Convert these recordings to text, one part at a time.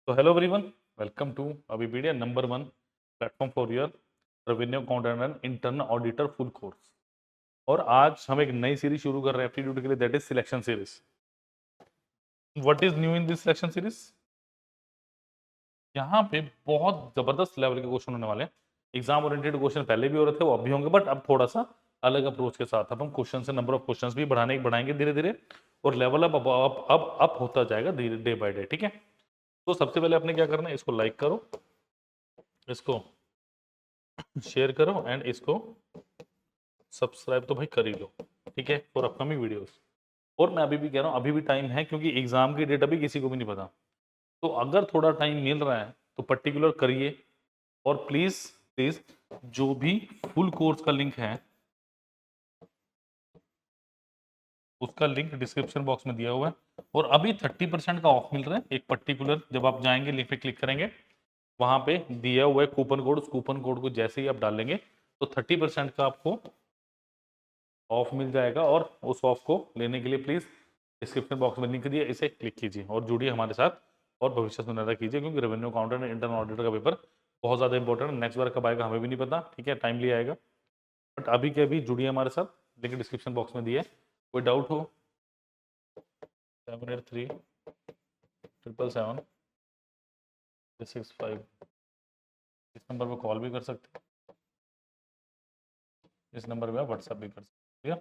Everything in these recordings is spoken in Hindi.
So hello everyone, welcome to Avipedia number 1 platform for your revenue accountant and internal auditor full course। और आज हम एक नई सीरीज शुरू कर रहे हैं एप्टीट्यूड के लिए, that is selection series. What is new in this selection series? यहाँ पे बहुत जबरदस्त लेवल के क्वेश्चन होने वाले हैं। एग्जाम ओरिएंटेड क्वेश्चन पहले भी हो रहे थे, वो अब भी होंगे, बट अब थोड़ा सा अलग अप्रोच के साथ अब हम क्वेश्चन से नंबर ऑफ क्वेश्चंस भी बढ़ाएंगे धीरे धीरे, और लेवल अब होता जाएगा डे बाय डे। ठीक है, तो सबसे पहले आपने क्या करना है, इसको लाइक करो, इसको शेयर करो एंड इसको सब्सक्राइब तो भाई कर ही लो। ठीक है, फॉर अपकमिंग वीडियोस। और मैं अभी भी कह रहा हूँ, अभी भी टाइम है, क्योंकि एग्जाम की डेट अभी किसी को भी नहीं पता। तो अगर थोड़ा टाइम मिल रहा है तो पर्टिकुलर करिए। और प्लीज प्लीज जो भी फुल कोर्स का लिंक है उसका लिंक डिस्क्रिप्शन बॉक्स में दिया हुआ है। और अभी 30% का ऑफ मिल रहा है। एक पर्टिकुलर, जब आप जाएंगे लिंक पे क्लिक करेंगे, वहां पे दिया हुआ है कूपन कोड। उस कूपन कोड को जैसे ही आप डालेंगे तो 30% का आपको ऑफ मिल जाएगा। और उस ऑफ को लेने के लिए प्लीज डिस्क्रिप्शन बॉक्स में लिंक दिया, इसे क्लिक कीजिए और जुड़िए हमारे साथ और भविष्य में निर्णय कीजिए, क्योंकि रेवेन्यू अकाउंटेंट इंटरनल ऑडिटर का पेपर बहुत ज़्यादा इंपॉर्टेंट है। नेक्स्ट बार कब आएगा हमें भी नहीं पता, ठीक है, टाइमली आएगा, बट अभी के अभी जुड़िए हमारे साथ। लिंक डिस्क्रिप्शन बॉक्स में दिए। कोई डाउट हो 783 777 इस नंबर पर कॉल भी कर सकते हैं, इस नंबर पे आप व्हाट्सएप भी कर सकते हैं।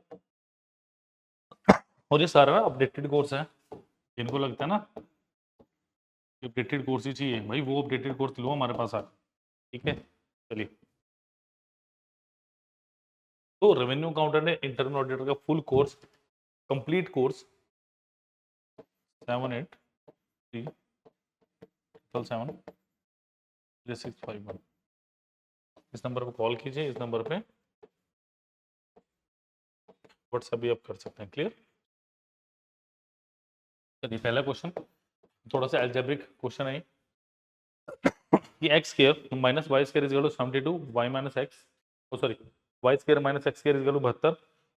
और ये सारा अपडेटेड कोर्स है। जिनको लगता है ना अपडेटेड कोर्स ही चाहिए, भाई वो अपडेटेड कोर्स लो हमारे पास आकर। ठीक है, चलिए। तो रेवेन्यू अकाउंटेंट इंटरनल ऑडिटर का फुल कोर्स, कंप्लीट कोर्स 7837773651 इस नंबर पर कॉल कीजिए, इस नंबर पे व्हाट्सएप भी आप कर सकते हैं। क्लियर? चलिए, पहला क्वेश्चन थोड़ा सा अलजेब्रिक क्वेश्चन है कि X square minus Y square is equal to 72, Y minus X, oh sorry, Y square minus X square is equal to 72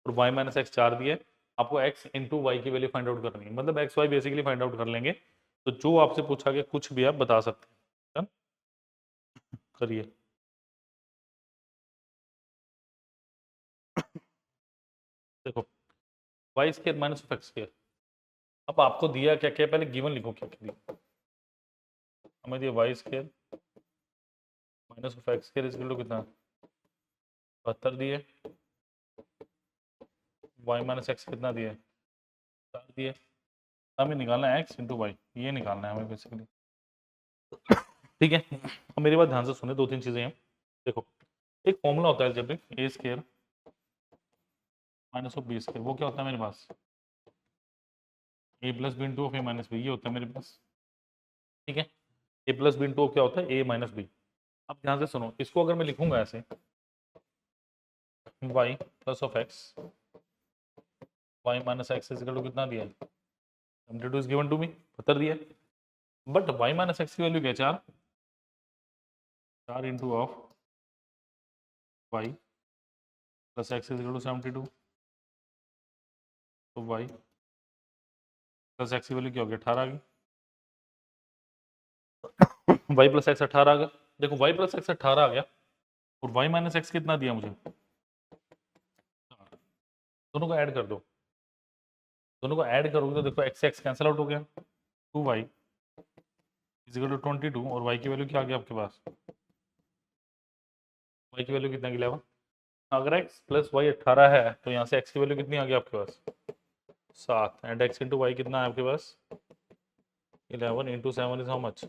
और वाई माइनस एक्स 4 दिए। आपको एक्स इंटू वाई की वैल्यू फाइंड आउट करनी है, मतलब X Y basically find out कर लेंगे। तो जो आपसे पूछा गया कुछ भी आप बता सकते हैं। डन? करिए। देखो, Y square minus of X square, अब आपको दिया क्या क्या, पहले गिवन लिखो क्या क्या दिया। हमें दिया Y square minus of X square is equal to कितना, 72 दिए। वाई माइनस एक्स कितना दिया, 4 दिए। हमें निकालना है एक्स इंटू वाई, ये निकालना है हमें बेसिकली। ठीक है, अब मेरी बात ध्यान से सुने, दो तीन चीजें हैं। देखो, एक फॉर्मूला होता है algebraic, a square minus of b square. वो क्या होता है मेरे पास, a plus b into of a minus b, ये होता है मेरे पास। ठीक है, ए प्लस बी इंटू क्या होता है, ए माइनस बी। अब ध्यान से सुनो, इसको अगर मैं लिखूंगा ऐसे, Y plus of X, Y minus X is equal to कितना दिया है, 72 इज गिवन टू मी, 72 दिया। बट वाई माइनस एक्स की वैल्यू क्या है, 4, 4 into of Y plus X is equal to 72। तो वाई प्लस एक्स की वैल्यू क्या होगी, 18 आ गई। वाई प्लस एक्स 18 आ गया। देखो, वाई प्लस एक्स 18 आ गया और वाई माइनस एक्स कितना दिया मुझे, दोनों को ऐड कर दो। दोनों को ऐड करोगे तो देखो एक्स एक्स कैंसिल आउट हो गया, 2y इज इक्वल टू 22 और y की वैल्यू क्या आ गई आपके पास, y की वैल्यू कितना, 11। अगर x प्लस वाई 18 है तो यहाँ से x की वैल्यू कितनी आ गई आपके पास, 7। एंड x इंटू वाई कितना है आपके पास, 11 into 7 is how much,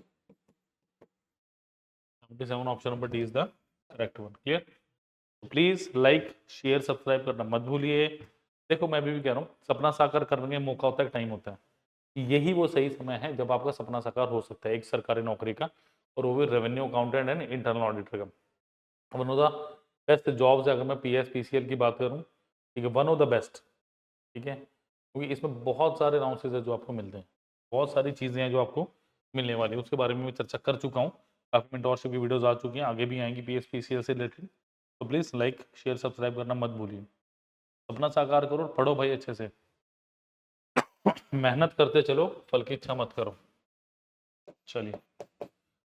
77। Option number D is the correct one. Clear? Please like share subscribe करना मत भूलिए। देखो, मैं भी कह रहा हूँ, सपना साकार करने का मौका होता है, टाइम होता है, यही वो सही समय है जब आपका सपना साकार हो सकता है एक सरकारी नौकरी का, और वो भी revenue accountant and internal auditor का। One of the best jobs है, अगर मैं पीएस पीसीएल की बात करूँ, ठीक है, वन ऑफ द बेस्ट। ठीक है, क्योंकि इसमें बहुत सारे राउंड है जो आपको मिलते हैं, बहुत सारी चीज़ें हैं जो आपको मिलने वाली है, उसके बारे में मैं चर्चा कर चुका हूँ। काफ़ी मेंटोरशिप की वीडियोस आ चुकी हैं, आगे भी आएंगी पीएस पीसीएल से रिलेटेड। तो प्लीज़ लाइक शेयर सब्सक्राइब करना मत भूलिए। अपना साकार करो और पढ़ो भाई अच्छे से, मेहनत करते चलो, फल की इच्छा मत करो। चलिए।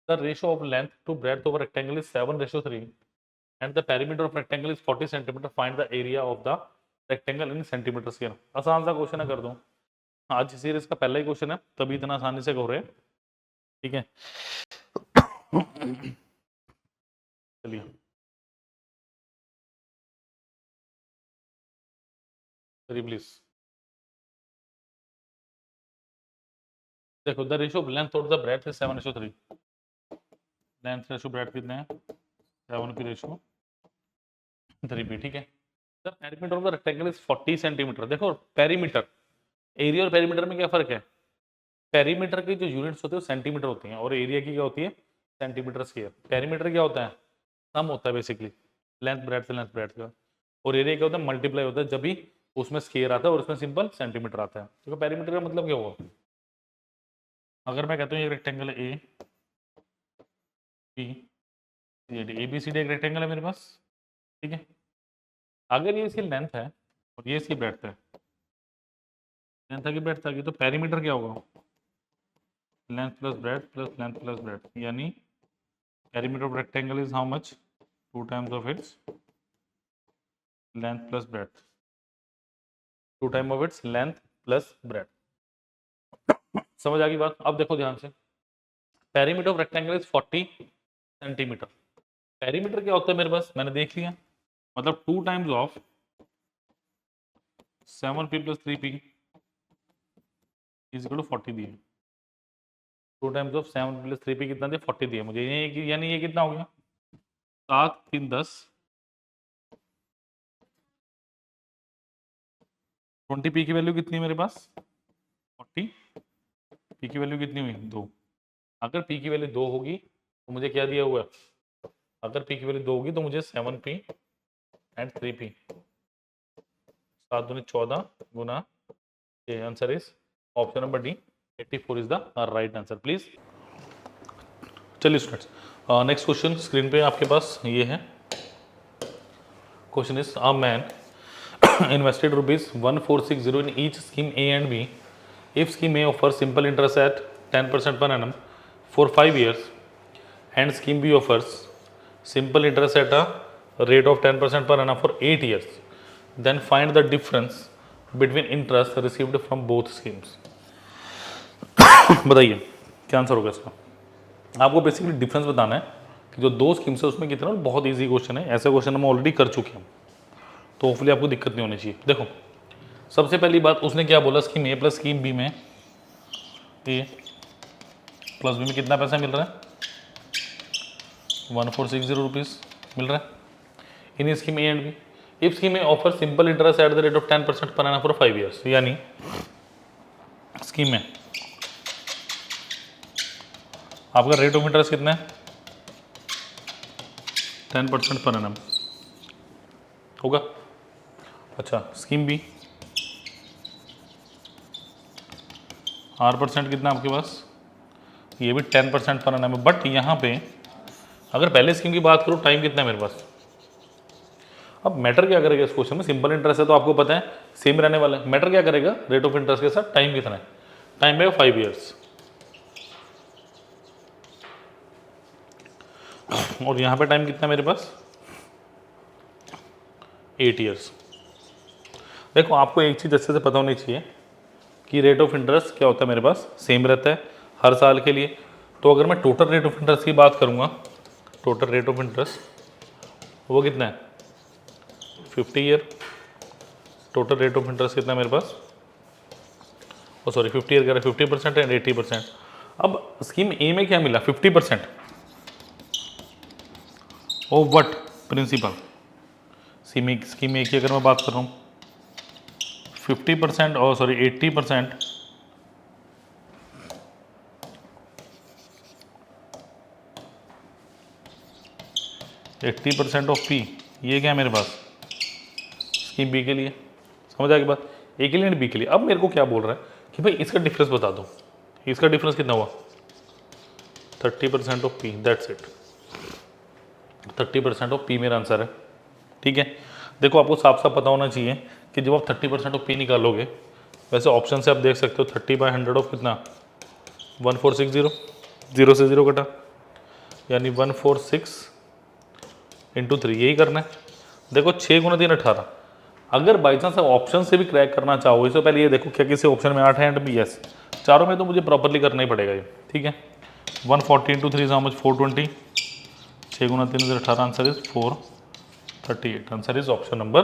The ratio of length to breadth of rectangle is 7:3 and the perimeter of rectangle is 40 centimetre, find the area of the rectangle in centimetre square. आसान सा क्वेश्चन है, कर दूं। आज सीरीज का पहला ही क्वेश्चन है, तभी इतना आसानी से कर रहे हैं, ठीक है। चलिए प्लीज देखो, द रेशियो ऑफ लेंथ और the breadth is 7:3। Length ratio breadth कितने हैं? 7 की रेशियो 3p, ठीक है। The perimeter of the rectangle is 40 centimetre. देखो पेरीमीटर, एरिया और पेरीमीटर में क्या फर्क है? पेरीमीटर की जो यूनिट्स होती है वो सेंटीमीटर होती हैं और एरिया की क्या होती है? Centimetre square. पेरीमीटर क्या होता है? सम होता है बेसिकली लेंथ ब्रेड्थ से लेंथ ब्रेड्थ का, और एरिया क्या होता है? मल्टीप्लाई होता है जब भी उसमें स्क्वायर आता है और उसमें सिंपल सेंटीमीटर आता है। तो पेरीमीटर का मतलब क्या होगा? अगर मैं कहता हूँ ये रेक्टेंगल है A B C D, A B C D एक रेक्टेंगल है मेरे पास, ठीक है। अगर ये इसकी लेंथ है और ये इसकी ब्रेड्थ है, लेंथ की ब्रेड्थ की, तो पेरीमीटर क्या होगा? Length plus breadth plus length plus breadth, यानी perimeter of rectangle is how much? 2 times of its length plus breadth, 2 time of its length plus breadth. समझ आ गई बात? अब देखो ध्यान से, perimeter of rectangle is 40 centimetre. Perimeter क्या होता है मेरे पास? मैंने देख लिया, मतलब 2 times of 7p plus 3p is equal to 40 दिए। 2 टाइम्स ऑफ 7 प्लस 3p कितना दिया? 40 दिए मुझे, यानी ये कितना हो गया? 7 3 10, 20p की वैल्यू कितनी है मेरे पास? 40, p की वैल्यू कितनी हुई? 2। अगर p की वैल्यू 2 होगी तो मुझे क्या दिया हुआ है? अगर p की वैल्यू 2 होगी तो मुझे 7p एंड 3p, 7 दूनी 14 गुना, ये answer is option number D, 84 is the right answer. Please चलिए स्टूडेंट्स, नेक्स्ट क्वेश्चन स्क्रीन पे आपके पास ये है। Question is a man invested rupees 1460 in each scheme A and B. If scheme A offers simple interest at 10% per annum for 5 years and scheme B offers simple interest at a rate of 10% per annum for 8 years, then find the difference between interest received from both schemes. बताइए क्या आंसर होगा इसका? आपको बेसिकली डिफरेंस बताना है कि जो 2 स्कीम्स है उसमें कितना। बहुत इजी क्वेश्चन है, ऐसे क्वेश्चन हम ऑलरेडी कर चुके हैं, तो होपफुली आपको दिक्कत नहीं होनी चाहिए। देखो सबसे पहली बात, उसने क्या बोला? स्कीम ए प्लस स्कीम बी में, ए प्लस बी में कितना पैसा मिल रहा है? 1460 रुपीज़ मिल रहा है in scheme A and B. If scheme A offer simple interest at the rate of 10% per annum for 5 years, यानी स्कीम में आपका रेट ऑफ इंटरेस्ट कितना है? 10% पर annum होगा। अच्छा स्कीम बी R% कितना आपके पास? ये भी 10% पर annum है, बट यहाँ पे अगर पहले स्कीम की बात करूँ, टाइम कितना है मेरे पास? अब मैटर क्या करेगा इस क्वेश्चन में? सिंपल इंटरेस्ट है तो आपको पता है सेम रहने वाला है। मैटर क्या करेगा रेट ऑफ इंटरेस्ट के साथ? टाइम कितना है? टाइम है 5 years, और यहाँ पे टाइम कितना है मेरे पास? 8 years। देखो आपको एक चीज़ अच्छे से पता होनी चाहिए कि रेट ऑफ इंटरेस्ट क्या होता है मेरे पास? सेम रहता है हर साल के लिए। तो अगर मैं टोटल रेट ऑफ इंटरेस्ट की बात करूँगा, टोटल रेट ऑफ इंटरेस्ट वो कितना है? 50 year. Total rate of interest कितना है मेरे पास? ओ सॉरी 50 ईयर कह रहा है, 50% एंड 80%। अब स्कीम ए में क्या मिला? 50% ओ वट प्रिंसिपल। स्कीम ए की अगर मैं बात कर रहा हूँ 50% और सॉरी 80%, ऑफ पी, ये क्या है मेरे पास? स्कीम बी के लिए। समझ आ गई बात? ए के लिए एंड बी के लिए। अब मेरे को क्या बोल रहा है कि भाई इसका डिफरेंस बता दो। इसका डिफरेंस कितना हुआ? 30% of P, that's it. 30% of P मेरा आंसर है, ठीक है। देखो आपको साफ साफ पता होना चाहिए कि जब आप 30% ऑफ पी निकालोगे, वैसे ऑप्शन से आप देख सकते हो 30/100 ऑफ कितना? 1460, 0 से 0 कटा, यानी 146 इंटू 3, यही करना है। देखो 6 गुना 3 18। अगर बाई चांस आप ऑप्शन से भी क्रैक करना चाहो, इससे पहले ये देखो क्या किसी ऑप्शन में 8 है एंड बी यस, चारों में तो मुझे प्रॉपरली करना ही पड़ेगा ये, ठीक है। 140 into 3 is how much 420, 6 Guna 3 is 18, answer is 438, answer is option number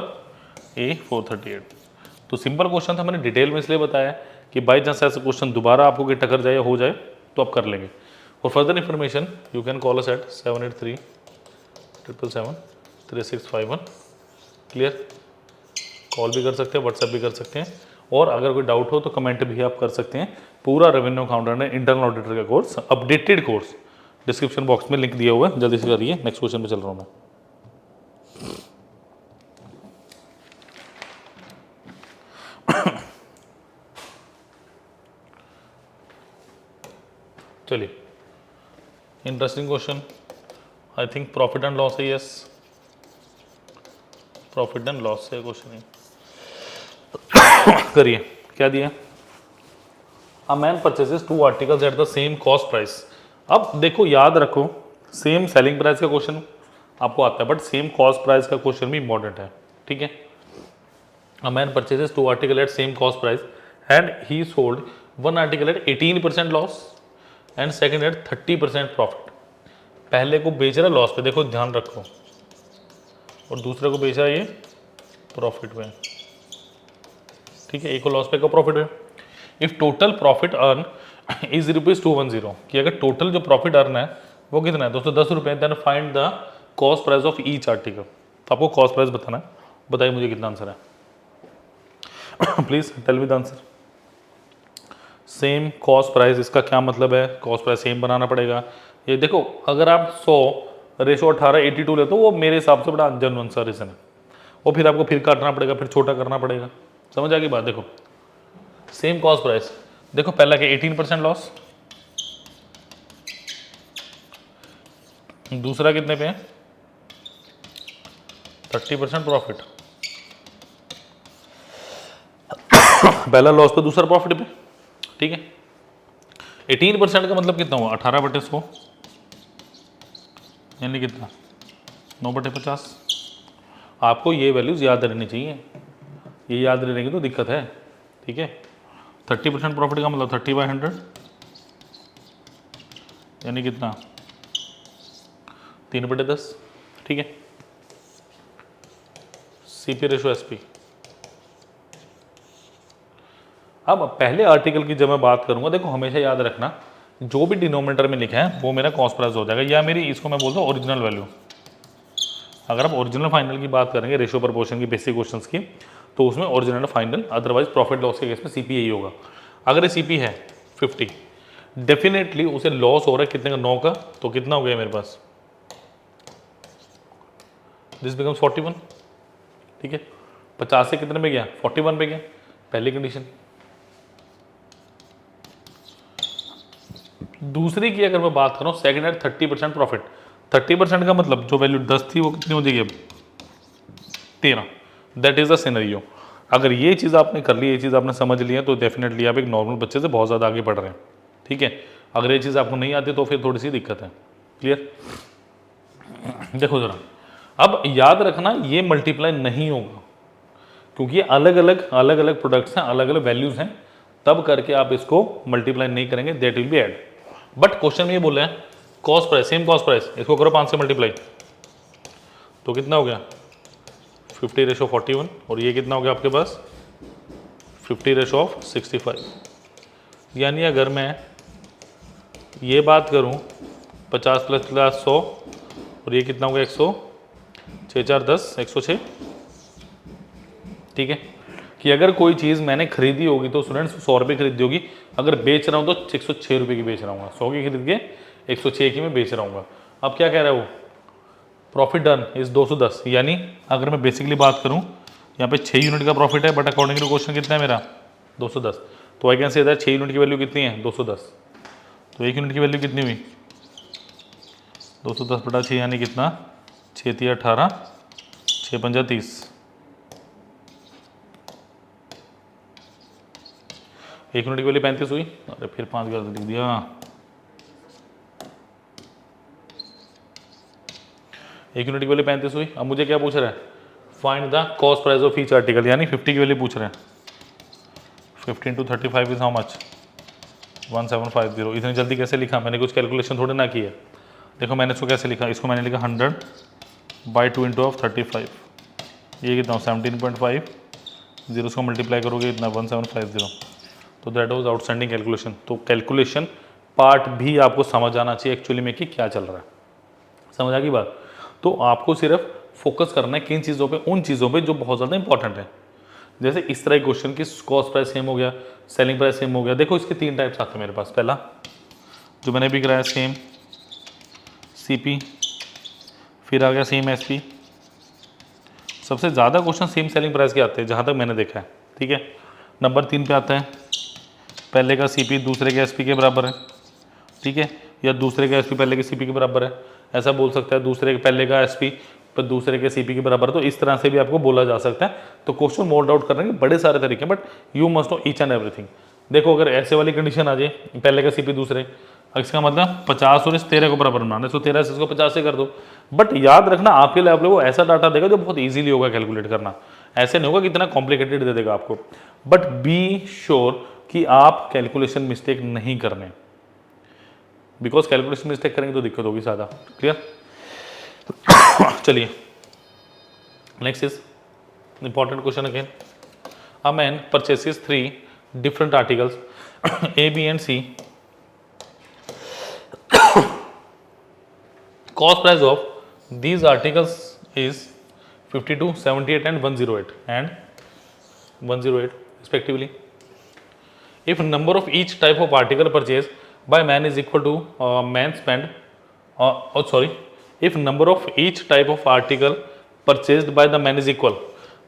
A 438। तो सिंपल क्वेश्चन था, मैंने डिटेल में इसलिए बताया कि बाई चांस ऐसा क्वेश्चन दोबारा आपको कि टकर जाए हो जाए तो आप कर लेंगे। और further information you can call us at 783-777-3651। Clear, call भी कर सकते हैं, व्हाट्सएप भी कर सकते हैं, और अगर कोई डाउट हो तो कमेंट भी आप कर सकते हैं। पूरा रेवेन्यू अकाउंटेंट है इंटरनल ऑडिटर का course, updated course, description box में लिंक दिया हुआ है, जल्दी से करिए। नेक्स्ट क्वेश्चन पे चल रहा हूँ मैं। चलिए, interesting question, I think profit and loss है, यस प्रॉफिट एंड लॉस है क्वेश्चन है। करिए, क्या दिया, a man purchases 2 articles at the same cost price. अब देखो याद रखो, सेम सेलिंग प्राइस का क्वेश्चन आपको आता है, बट सेम कॉस्ट प्राइस का क्वेश्चन भी इंपॉर्टेंट है, ठीक है। A man purchases 2 article at same cost price and he sold 1 article eight 18% loss and second at 30% profit. पहले को बेच रहा है लॉस पे, देखो ध्यान रखो, और दूसरे को बेच रहा है ये प्रॉफिट में, ठीक है। एक को लॉस पे, को प्रॉफिट में। If total profit earn is ₹210, कि अगर टोटल जो प्रॉफिट अर्न है वो कितना है, 210 रुपये, then find the cost price of each article. तो आपको कॉस्ट प्राइस बताना है, बताइए मुझे कितना आंसर है। Please tell me the answer. Same cost price, इसका क्या मतलब है, कॉस्ट प्राइस सेम बनाना पड़ेगा। ये देखो, अगर आप 100:18:82 लेते हो, वो मेरे हिसाब से बड़ा अनजन सा रीजन है, और फिर आपको फिर काटना पड़ेगा, फिर छोटा करना पड़ेगा, समझ आ गई बात। देखो सेम कॉस्ट प्राइस, देखो पहला क्या 18% लॉस, दूसरा कितने पे है 30% प्रॉफिट। पहला लॉस पे, दूसरा प्रॉफिट पे, ठीक है। 18% का मतलब कितना हुआ 18/100, यानी कितना 9/50। आपको ये वैल्यूज याद रहनी चाहिए, ये याद रहने की तो दिक्कत है, ठीक है। 30% प्रॉफिट का मतलब 30/100, यानी कितना 3/10, ठीक है। CP ratio SP. अब पहले आर्टिकल की जब मैं बात करूंगा, देखो हमेशा याद रखना, जो भी डिनोमिनेटर में लिखा है वो मेरा कॉस्ट प्राइस हो जाएगा, या मेरी इसको मैं बोलता हूँ ओरिजिनल वैल्यू। अगर आप ओरिजिनल फाइनल की बात करेंगे, रेशियो प्रपोर्शन की बेसिक क्वेश्चंस की, तो उसमें original final, otherwise profit loss के केस में सीपी यही होगा। अगर ये सीपी है 50, डेफिनेटली उसे लॉस हो रहा है कितने का, 9 का, तो कितना हो गया मेरे पास, दिस बिकम्स 41, ठीक है। 50 से कितने पे गया 41 पे गया, पहली कंडीशन। दूसरी की अगर मैं बात करूं, सेकंड है 30% प्रॉफिट। 30% का मतलब जो वैल्यू 10 थी वो कितनी हो जाएगी अब 13। That is the scenario. अगर ये चीज़ आपने कर ली, ये चीज़ आपने समझ लिया, तो डेफिनेटली आप एक नॉर्मल बच्चे से बहुत ज़्यादा आगे बढ़ रहे हैं, ठीक है। अगर ये चीज़ आपको नहीं आती तो फिर थोड़ी सी दिक्कत है। क्लियर, देखो जरा, अब याद रखना ये मल्टीप्लाई नहीं होगा, क्योंकि ये अलग अलग प्रोडक्ट्स हैं, अलग अलग वैल्यूज हैं, तब करके आप इसको मल्टीप्लाई नहीं करेंगे, that will be add. But question में ये बोले हैं cost price, same cost price, इसको करो 5 से मल्टीप्लाई, तो कितना हो गया 50:41, और ये कितना हो गया आपके पास 50:65। यानी अगर मैं ये बात करूं 50 + 100, और ये कितना हो गया 100, 6 4 10, 106, ठीक है। कि अगर कोई चीज़ मैंने खरीदी होगी तो स्टूडेंट्स 100 रुपये खरीदी होगी, अगर बेच रहा हूँ तो 106 रुपये की बेच रहा हूँ, 100 की खरीद के 106 की मैं बेच रहा हूँ। अब क्या कह रहा है वो, प्रॉफिट डन इज 210, यानी अगर मैं बेसिकली बात करूँ यहाँ पे 6 यूनिट का प्रॉफिट है, बट अकॉर्डिंग टू क्वेश्चन कितना है मेरा 210, तो I can say that 6 unit की वैल्यू कितनी है 210, तो 1 यूनिट की वैल्यू कितनी हुई 210/6, यानी कितना 6 3 18, 6 5 30, 1 यूनिट की वैल्यू 35 हुई, अरे फिर 5 गलत लिख दिया, 1 यूनिट की वैल्यू 35 हुई। अब मुझे क्या पूछ रहा है, find the cost price of each article, यानी 50 की वैल्यू पूछ रहे हैं। 15 × 35 इज हाउ मच, 1750। इतनी जल्दी कैसे लिखा, मैंने कुछ कैलकुलेशन थोड़ी ना की है। देखो मैंने इसको कैसे लिखा, इसको मैंने लिखा 100/2 × 35, ये कितना 17.5, जीरो को मल्टीप्लाई करोगे इतना 1750। तो दैट वाज आउटस्टैंडिंग कैलकुलेशन। तो कैलकुलेशन पार्ट भी आपको समझ आना चाहिए एक्चुअली में कि क्या चल रहा है, समझ आ गई बात। तो आपको सिर्फ फोकस करना है किन चीज़ों पे, उन चीज़ों पे जो बहुत ज़्यादा इंपॉर्टेंट है। जैसे इस तरह के क्वेश्चन की कॉस्ट प्राइस सेम हो गया, सेलिंग प्राइस सेम हो गया। देखो इसके 3 टाइप्स आते हैं मेरे पास। पहला जो मैंने भी कराया सेम सीपी, फिर आ गया सेम एसपी। सबसे ज़्यादा क्वेश्चन सेम सेलिंग प्राइस के आते हैं जहाँ तक मैंने देखा है, ठीक है। नंबर 3 पे आता है पहले का सीपी दूसरे के एसपी के बराबर है, ठीक है, या दूसरे का एसपी पहले के सीपी के बराबर है, ऐसा बोल सकता है। दूसरे के पहले का एसपी पर दूसरे के सीपी के बराबर, तो इस तरह से भी आपको बोला जा सकता है। तो क्वेश्चन मोल्ड आउट करने के बड़े सारे तरीके हैं, but you must know each and everything. देखो अगर ऐसे वाली कंडीशन आ जाए, पहले का सीपी दूसरे, इसका मतलब 50 और इस 13 को बराबर बनाना है, तो 13 से इसको 50 से कर दो। बट याद रखना आपके लिए वो ऐसा डाटा देगा जो बहुत इजीली होगा कैलकुलेट करना, ऐसे नहीं होगा कि इतना कॉम्प्लिकेटेड दे देगा आपको। बट बी श्योर कि आप कैलकुलेशन मिस्टेक नहीं करने, बिकॉज कैलकुलेशन मिस्टेक करेंगे तो दिक्कत होगी ज़्यादा। क्लियर? चलिए next is important question again. A man purchases 3 different articles A, B and C. Cost price of these articles is 52, 78 and 108 respectively. If number of each type of article purchased by man is equal to man spend, if number of each type of article purchased by the man is equal,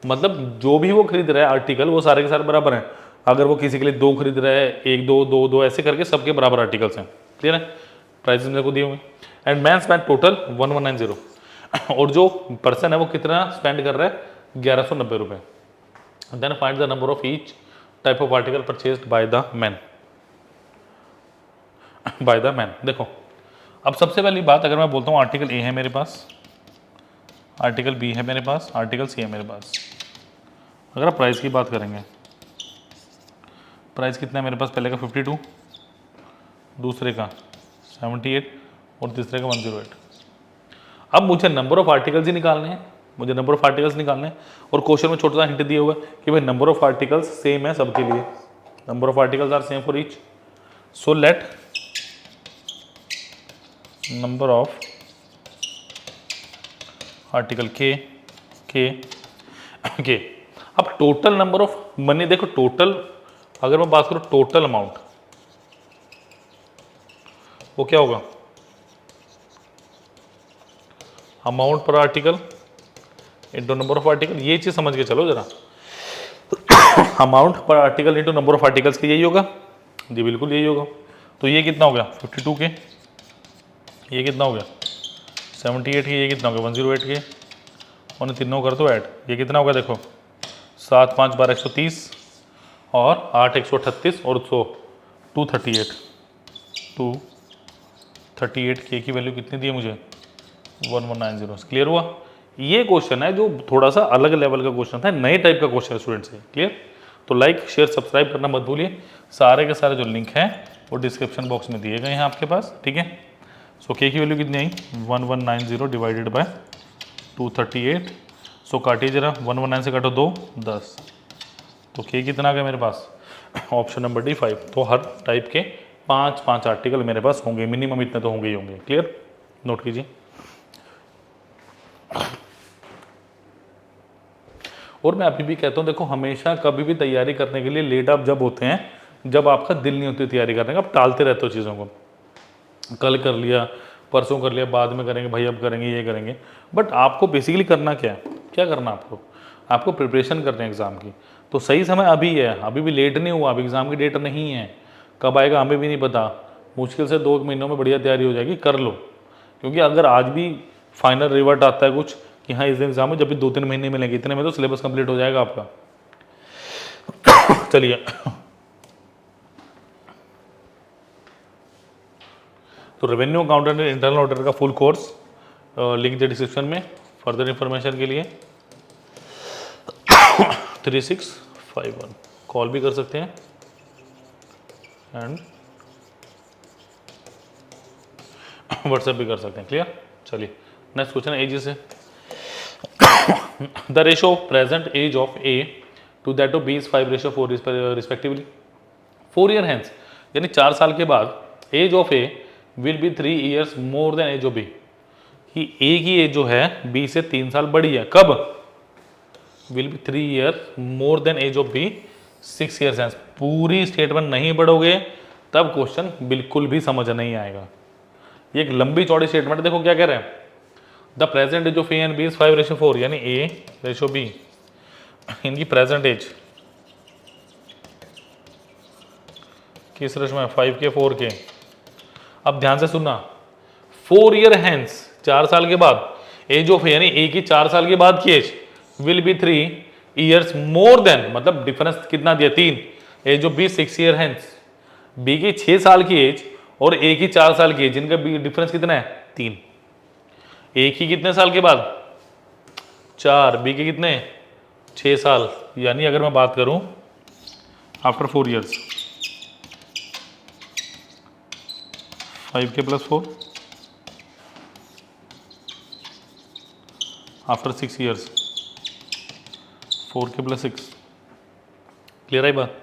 मतलब जो भी वो खरीद रहा है आर्टिकल वो सारे के सारे बराबर हैं। अगर वो किसी के लिए 2 खरीद रहा है, 1 2 2 2 ऐसे करके सबके बराबर आर्टिकल्स हैं। क्लियर है? प्राइसेस मेरे को दिए हुए। एंड मैन स्पेंड टोटल 1190 और जो पर्सन है वो कितना स्पेंड कर रहा है 1190 रुपये। Then find the number of each type of article purchased by the man. देखो अब सबसे पहली बात, अगर मैं बोलता हूँ आर्टिकल ए है मेरे पास, आर्टिकल बी है मेरे पास, आर्टिकल सी है मेरे पास। अगर आप प्राइस की बात करेंगे, प्राइस कितना है मेरे पास, पहले का 52, दूसरे का 78 और तीसरे का 108। अब मुझे नंबर ऑफ आर्टिकल्स ही निकालने हैं, और क्वेश्चन में छोटा सा हिंट दिया हुआ है कि भाई नंबर ऑफ आर्टिकल्स सेम है सबके लिए, number of articles are same for each. So let number of article के अब टोटल नंबर ऑफ मनी, देखो टोटल अगर मैं बात करूं टोटल अमाउंट, वो क्या होगा, अमाउंट पर article into number of article. ये चीज समझ के चलो जरा, अमाउंट पर article into number of articles के यही होगा जी, बिल्कुल यही होगा। तो ये कितना हो गया 52 के, ये कितना हो गया 78 के, ये कितना हो गया 108 के, और तीनों कर दो ऐड, ये कितना होगा देखो 7 5 12 130 और 8 138 और 238 के की वैल्यू कितनी दी है मुझे 1190। क्लियर हुआ? ये क्वेश्चन है जो थोड़ा सा अलग लेवल का क्वेश्चन था, नए टाइप का क्वेश्चन है स्टूडेंट से। क्लियर? तो लाइक शेयर सब्सक्राइब करना मत भूलिए। सारे के सारे जो लिंक हैं वो डिस्क्रिप्शन बॉक्स में दिए गए हैं आपके पास, ठीक है। सो के की वैल्यू कितनी आई 1190 डिवाइडेड बाय 238। सो काटिए जरा, 119 से काटो 2 10, तो के कितना आ गया मेरे पास, ऑप्शन नंबर डी 5। तो हर टाइप के 5 आर्टिकल मेरे पास होंगे, मिनिमम इतने तो होंगे ही होंगे। क्लियर? नोट कीजिए। और मैं अभी भी कहता हूँ, देखो हमेशा कभी भी तैयारी करने के लिए लेट आप जब होते हैं, जब आपका दिल नहीं होती तैयारी करने का, आप टालते रहते हो चीज़ों को, कल कर लिया, परसों कर लिया, बाद में करेंगे, भाई अब करेंगे, ये करेंगे। बट आपको बेसिकली करना क्या है, क्या करना आपको प्रिपरेशन करनी है एग्ज़ाम की। तो सही समय अभी है, अभी भी लेट नहीं हुआ, अभी एग्ज़ाम की डेट नहीं है, कब आएगा हमें भी नहीं पता। मुश्किल से 2 महीनों में बढ़िया तैयारी हो जाएगी, कर लो। क्योंकि अगर आज भी फाइनल रिवर्ट आता है कुछ कि हाँ इस दिन एग्जाम में, जब भी 2-3 महीने मिलेंगे, इतने में तो सिलेबस कंप्लीट हो जाएगा आपका। चलिए तो रेवेन्यू अकाउंटेंट इंटरनल ऑडिटर का full course link the description में फर्दर इंफॉर्मेशन के लिए। 3651 कॉल भी कर सकते हैं एंड व्हाट्सएप भी कर सकते हैं। क्लियर। चलिए नेक्स्ट क्वेश्चन एज से। The ratio of present age of A to that of B is 5:4 respectively. 4 year hence यानी 4 साल के बाद age of A will be 3 years more than age of B, कि ए की एज जो है बी से 3 साल बड़ी है। कब? Will be 3 year more than age of B 6 years hence. पूरी स्टेटमेंट नहीं पढ़ोगे तब क्वेश्चन बिल्कुल भी समझ नहीं आएगा। ये एक लंबी चौड़ी स्टेटमेंट। देखो क्या कह रहे हैं, the present age of A and B is 5:4 यानी ए रेशो बी, इनकी प्रेजेंट एज किस रेशो में? 5 के 4 के। अब ध्यान से सुनना, 4 ईयर हैंस 4 साल के बाद एज ऑफ ए यानी ए की 4 साल के बाद की age will be 3 years more than, मतलब डिफरेंस कितना दिया? 3। Age of B 6 year hence, B की 6 साल की एज और ए की 4 साल की एज, इनका डिफरेंस कितना है? 3। ए की कितने साल के बाद? 4। बी के कितने? 6 साल। यानी अगर मैं बात करूं आफ्टर 4 ईयर्स 5 के + 4 आफ्टर 6 ईयर्स 4 के + 6। क्लियर है बात?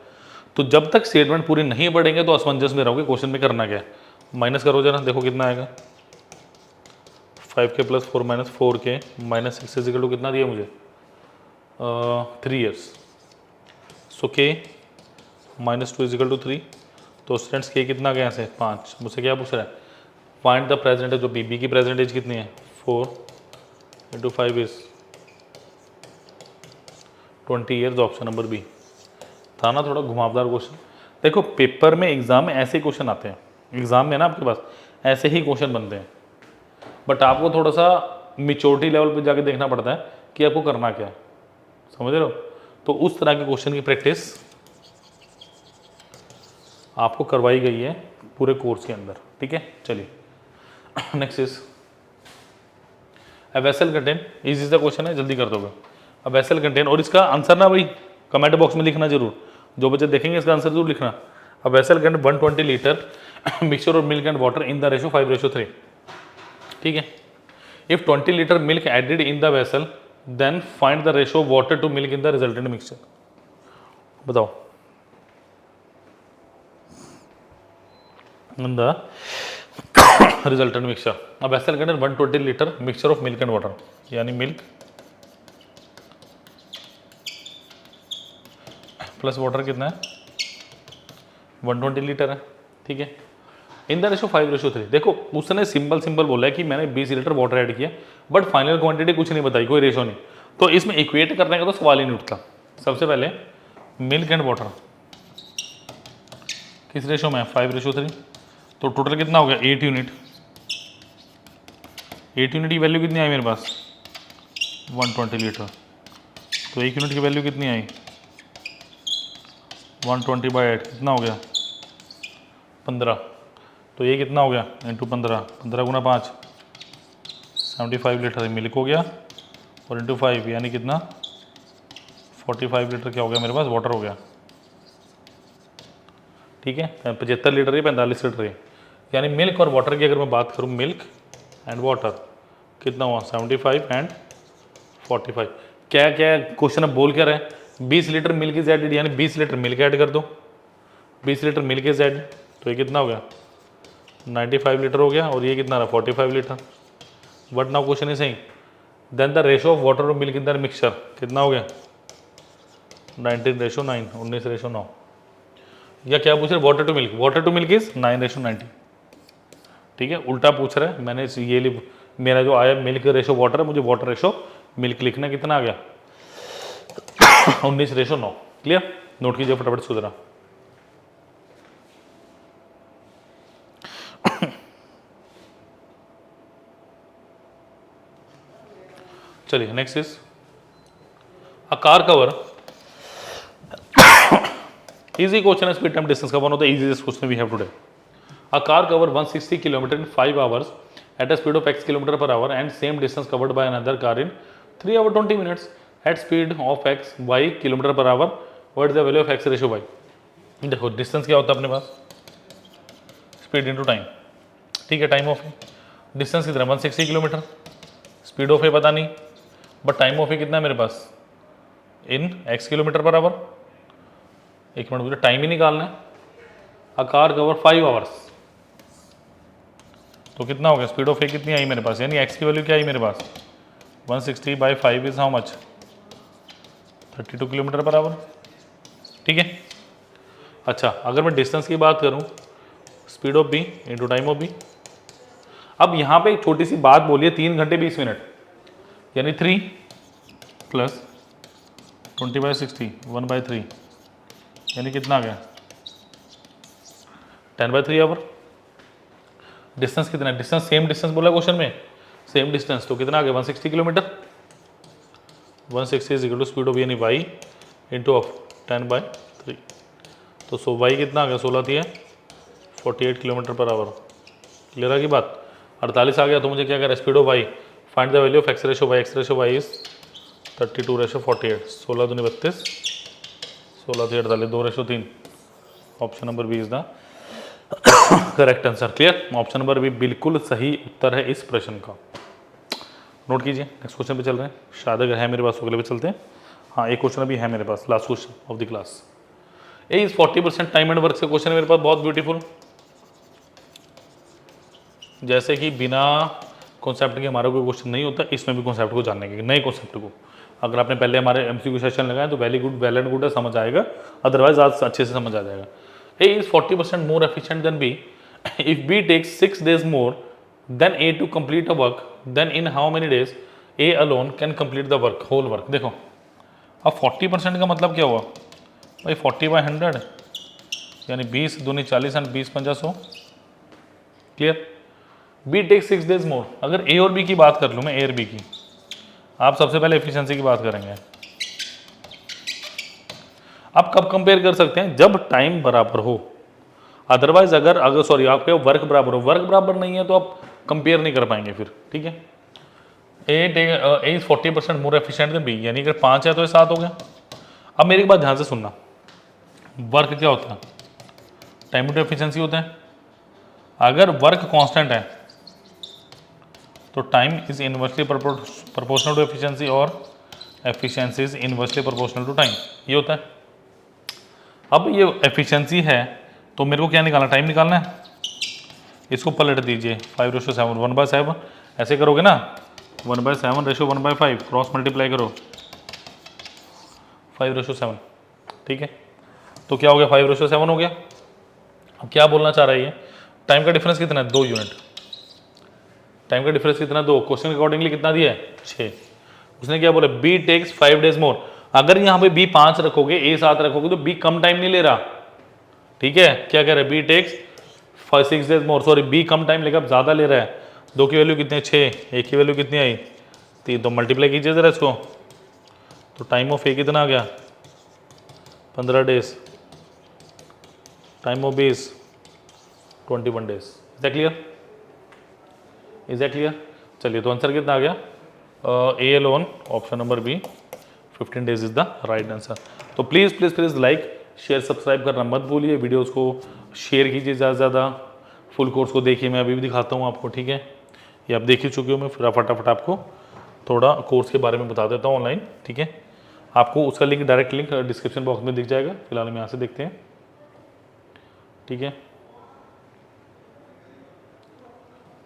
तो जब तक स्टेटमेंट पूरी नहीं पढ़ेंगे तो असमंजस में रहोगे क्वेश्चन में करना क्या है। माइनस करो जरा, देखो कितना आएगा। 5 के + 4 - 4 के -6 इज इक्वल टू कितना दिया मुझे? 3 ईयर्स। सो के -2 इज इक्वल टू 3। तो स्टूडेंट्स के कितना गया ऐसे? 5। मुझसे क्या पूछ रहा है? Find the present age. जो बी की प्रेजेंट एज कितनी है? 4 × 5 इज 20 ईयर्स। ऑप्शन नंबर बी था ना थोड़ा घुमावदार क्वेश्चन। देखो पेपर में एग्जाम में ऐसे क्वेश्चन आते हैं, एग्जाम में ना आपके पास ऐसे ही क्वेश्चन बनते हैं, बट आपको थोड़ा सा मेच्योरिटी लेवल पे जाके देखना पड़ता है कि आपको करना क्या है। समझ रहे हो? तो उस तरह के क्वेश्चन की प्रैक्टिस आपको करवाई गई है पूरे कोर्स के अंदर। ठीक है, चलिए next is a vessel contain. Easy सा क्वेश्चन है, जल्दी कर दोगे। अ वेसल कंटेन, और इसका आंसर ना भाई कमेंट बॉक्स में लिखना जरूर, जो बच्चे देखेंगे इसका आंसर जरूर लिखना। A vessel contain 120 litre mixture of milk and water in the ratio 5:3। ठीक है। If 20 litre milk added in the vessel then find the ratio water to milk in the resultant mixture. बताओ। In the resultant mixture a vessel contain 120 litre mixture of milk and water, यानी मिल्क प्लस वाटर कितना है? 120 लीटर है। ठीक है। In the ratio 5:3। देखो उसने सिंपल बोला है कि मैंने 20 लीटर वाटर ऐड किया, बट फाइनल क्वांटिटी कुछ नहीं बताई, कोई रेशो नहीं। तो इसमें इक्वेट करने का तो सवाल ही नहीं उठता। सबसे पहले मिल्क एंड वाटर किस रेशो में है? 5:3। तो टोटल कितना हो गया? 8 यूनिट। 8 यूनिट की वैल्यू कितनी आई मेरे पास? 120 लीटर। तो 1 यूनिट की वैल्यू कितनी आई? 120/8 कितना हो गया? 15। तो ये कितना हो गया? इंटू 15, 15 × 5 75 लीटर मिल्क हो गया, और इंटू 5 यानी कितना? 45 लीटर क्या हो गया मेरे पास? वाटर हो गया। ठीक है। 75 लीटर है, 45 लीटर है। यानी मिल्क और वाटर की अगर मैं बात करूँ, मिल्क एंड वाटर कितना हुआ? 75 एंड 45। क्या क्या क्वेश्चन अब बोल क्या रहे हैं? 20 लीटर मिल्क इज एडेड, यानी 20 लीटर मिल्क ऐड कर दो। 20 लीटर मिल्क इज एड, तो ये कितना हो गया? 95 लीटर हो गया, और ये कितना रहा? 45 litre. But now question is saying then the ratio of water और मिल्क इन द मिक्सचर कितना हो गया? 19:9, 19:9। या क्या पूछ रहे? Water to milk, water to milk is 9:90। ठीक है, उल्टा पूछ रहे हैं। मैंने ये मेरा जो आया मिल्क रेशो वाटर है, मुझे वाटर रेशो मिल्क लिखना कितना आ गया? 19:9। क्लियर? नोट कीजिए फटाफट सुधरा। चलिए next is a car cover. Easy question है, स्पीड टाइम डिस्टेंस का one of the easiest question we have today. A car cover 160 kilometre in 5 hours at a speed of x km per hour and same distance covered by another car in 3 hours 20 minutes at speed of x y km per hour, what is the value of x ratio y? देखो डिस्टेंस क्या होता है अपने पास, स्पीड इनटू टाइम, ठीक है, टाइम ऑफ ए, डिस्टेंस कितना 160 किलोमीटर, स्पीड ऑफ ए पता नहीं, बट टाइम ऑफ ए कितना है मेरे पास इन x किलोमीटर पर आवर। एक मिनट मुझे टाइम ही निकालना है, अ कार कवर 5 आवर्स, तो कितना हो गया, स्पीड ऑफ ए कितनी आई मेरे पास, यानी x की वैल्यू क्या आई मेरे पास 160 by 5 is how much 32 kilometre per hour, ठीक है। अच्छा अगर मैं डिस्टेंस की बात करूं, speed of B into time of B, अब यहाँ पे एक छोटी सी बात बोलिए 3 घंटे 20 मिनट, यानी 3 प्लस 20/60 1/3, यानी कितना आ गया 10/3 आवर। डिस्टेंस कितना है, डिस्टेंस सेम डिस्टेंस बोला क्वेश्चन में, सेम डिस्टेंस, तो कितना आ गया 160 kilometre, 160 is equal to speed of यानी y इंटू ऑफ 10/3, तो सो y कितना आ गया 16 थी 48 किलोमीटर पर आवर। क्लियर है की बात, 48 आ गया तो मुझे क्या करें, speed of y, find the value of x ratio y is 32/48, 16 दूनी 32, 16 थी 48, 2/3, option number B is the correct answer. Clear, option number B बिल्कुल सही उत्तर है इस प्रश्न का, नोट कीजिए। नेक्स्ट क्वेश्चन पे चल रहे हैं, शायद अगर है मेरे पास अगले पे चलते हैं। हाँ एक क्वेश्चन अभी है मेरे पास, last question of the class, A is 40% time and work से क्वेश्चन है मेरे पास, बहुत ब्यूटीफुल। जैसे कि बिना कॉन्सेप्ट के हमारा कोई क्वेश्चन नहीं होता, इसमें भी कॉन्सेप्ट को जानने के, नए कॉन्सेप्ट को अगर आपने पहले हमारे एमसीक्यू सेशन लगाए तो very good, well and good है, समझ आएगा, अदरवाइज आज अच्छे से समझ आ जाएगा। A is 40% more efficient than B, if B takes 6 days more than A to complete a work, then in how many days A alone can complete the work, whole work। देखो अब 40% का मतलब क्या हुआ भाई, 40/100 यानी 20 दूनी 40 एंड 20 पंजा 100। Clear, B take 6 days more, अगर ए और बी की बात कर लूँ मैं, ए और बी की, आप सबसे पहले एफिशिएंसी की बात करेंगे। आप कब कंपेयर कर सकते हैं, जब टाइम बराबर हो, अदरवाइज अगर सॉरी आपके वर्क बराबर हो, वर्क बराबर नहीं है तो आप कंपेयर नहीं कर पाएंगे फिर, ठीक है। A is 40% more efficient than B, यानी अगर 5 है तो ये 7 हो गया। अब मेरी बात ध्यान से सुनना, वर्क क्या होता है, टाइम टू एफिशिएंसी होता है। अगर वर्क कांस्टेंट है तो time is inversely proportional to efficiency और efficiency is inversely proportional to time, ये होता है। अब ये एफिशिएंसी है तो मेरे को क्या निकालना, टाइम निकालना है, इसको पलट दीजिए 5:7, 1/7 ऐसे करोगे ना, 1/7 रेशो 1/5 क्रॉस मल्टीप्लाई करो 5:7, ठीक है, तो क्या हो गया 5:7 हो गया। अब क्या बोलना चाह रहा है ये, टाइम का डिफरेंस कितना है 2 यूनिट, टाइम का डिफरेंस कितना 2, क्वेश्चन के अकॉर्डिंगली कितना दिया है 6, उसने क्या बोला बी टेक्स 5 days मोर, अगर यहाँ पे बी 5 रखोगे ए 7 रखोगे तो बी कम टाइम नहीं ले रहा, ठीक है, क्या कह रहे हैं बी टेक्स 6 days मोर, सॉरी बी कम टाइम लेकर ज्यादा ले रहा है। 2 की वैल्यू कितनी है 6, एक की वैल्यू कितनी आई 3, तो मल्टीप्लाई कीजिए जरा इसको, तो टाइम ऑफ ए कितना आ गया 15 days, time of B is 21 days। Is that clear, is that clear. चलिए तो आंसर कितना आ गया, A alone, option number B 15 days is the right answer. तो please please please like share subscribe करना मत भूलिए, वीडियोस को शेयर कीजिए ज़्यादा से ज़्यादा, फुल कोर्स को देखिए, मैं अभी भी दिखाता हूँ आपको, ठीक है, ये आप देख ही चुके हो, मैं फिर फटाफट आपको थोड़ा कोर्स के बारे में बता देता हूँ ऑनलाइन, ठीक है, आपको उसका link, direct link description box में दिख जाएगा। फिलहाल हम यहाँ से देखते हैं, ठीक है,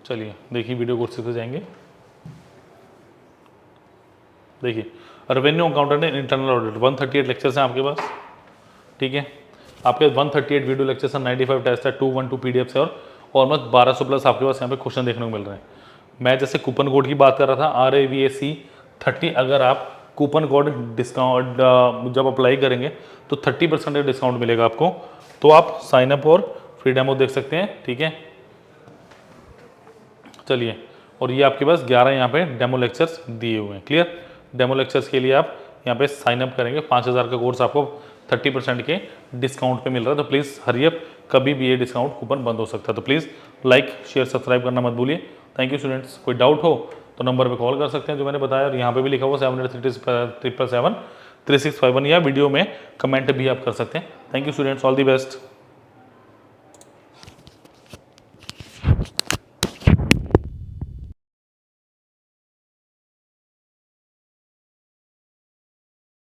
चलिए देखिए वीडियो कोर्स से जाएंगे। देखिए revenue accountant and internal audit 138 lectures हैं आपके पास, ठीक है, आपके 138 वीडियो लेक्चर्स हैं, 95 टेस्ट है, 212 पीडीएफ है और ऑलमोस्ट 1200 प्लस आपके पास यहाँ पे क्वेश्चन देखने को मिल रहे हैं। मैं जैसे कूपन कोड की बात कर रहा था RAVAC30, अगर आप कूपन कोड डिस्काउंट जब अप्लाई करेंगे तो 30% डिस्काउंट मिलेगा आपको, तो आप साइन अप और फ्री डेमो देख सकते हैं, ठीक है। चलिए, और ये आपके पास 11 यहाँ पे डेमो लेक्चर्स दिए हुए हैं। क्लियर, डेमो लेक्चर्स के लिए आप यहाँ पे साइन अप करेंगे, 5000 का कोर्स आपको 30% के डिस्काउंट पे मिल रहा है, तो प्लीज़ हरी अप, कभी भी ये डिस्काउंट कूपन बंद हो सकता है। तो प्लीज़ लाइक शेयर सब्सक्राइब करना मत भूलिए। Thank you students. कोई डाउट हो तो नंबर पे कॉल कर सकते हैं जो मैंने बताया, और यहाँ पे भी लिखा हुआ 78377 3651, या वीडियो में कमेंट भी आप कर सकते हैं। Thank you students, all the best.